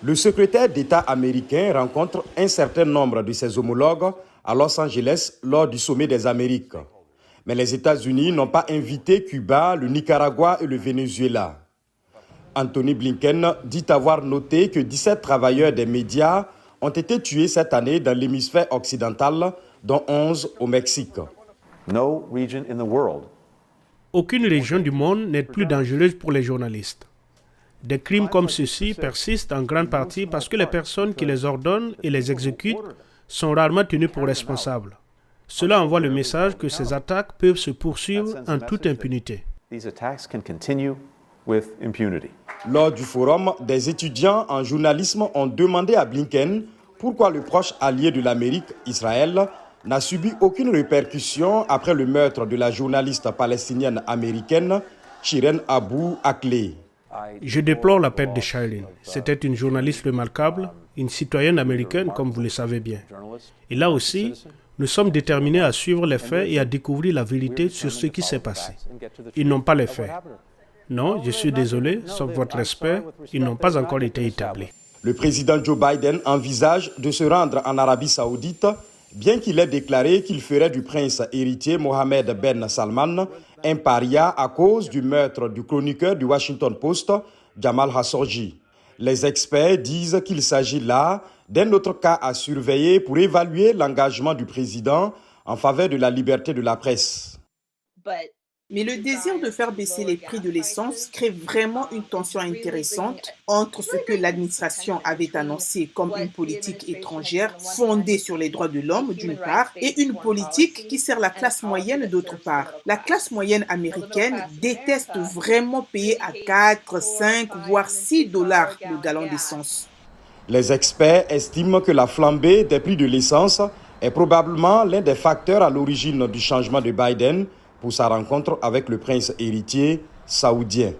Le secrétaire d'État américain rencontre un certain nombre de ses homologues à Los Angeles lors du sommet des Amériques. Mais les États-Unis n'ont pas invité Cuba, le Nicaragua et le Venezuela. Anthony Blinken dit avoir noté que 17 travailleurs des médias ont été tués cette année dans l'hémisphère occidental, dont 11 au Mexique. Aucune région du monde n'est plus dangereuse pour les journalistes. Des crimes comme ceux-ci persistent en grande partie parce que les personnes qui les ordonnent et les exécutent sont rarement tenues pour responsables. Cela envoie le message que ces attaques peuvent se poursuivre en toute impunité. Lors du forum, des étudiants en journalisme ont demandé à Blinken pourquoi le proche allié de l'Amérique, Israël, n'a subi aucune répercussion après le meurtre de la journaliste palestinienne américaine Shirin Abu Akleh. Je déplore la perte de Shirin. C'était une journaliste remarquable, une citoyenne américaine comme vous le savez bien. Et là aussi, nous sommes déterminés à suivre les faits et à découvrir la vérité sur ce qui s'est passé. Ils n'ont pas les faits. Non, je suis désolé, sauf votre respect, ils n'ont pas encore été établis. Le président Joe Biden envisage de se rendre en Arabie Saoudite, bien qu'il ait déclaré qu'il ferait du prince héritier Mohammed Ben Salman un paria à cause du meurtre du chroniqueur du Washington Post, Jamal Khashoggi. Les experts disent qu'il s'agit là d'un autre cas à surveiller pour évaluer l'engagement du président en faveur de la liberté de la presse. Mais le désir de faire baisser les prix de l'essence crée vraiment une tension intéressante entre ce que l'administration avait annoncé comme une politique étrangère fondée sur les droits de l'homme d'une part et une politique qui sert la classe moyenne d'autre part. La classe moyenne américaine déteste vraiment payer à 4, 5, voire 6 dollars le gallon d'essence. Les experts estiment que la flambée des prix de l'essence est probablement l'un des facteurs à l'origine du changement de Biden pour sa rencontre avec le prince héritier saoudien.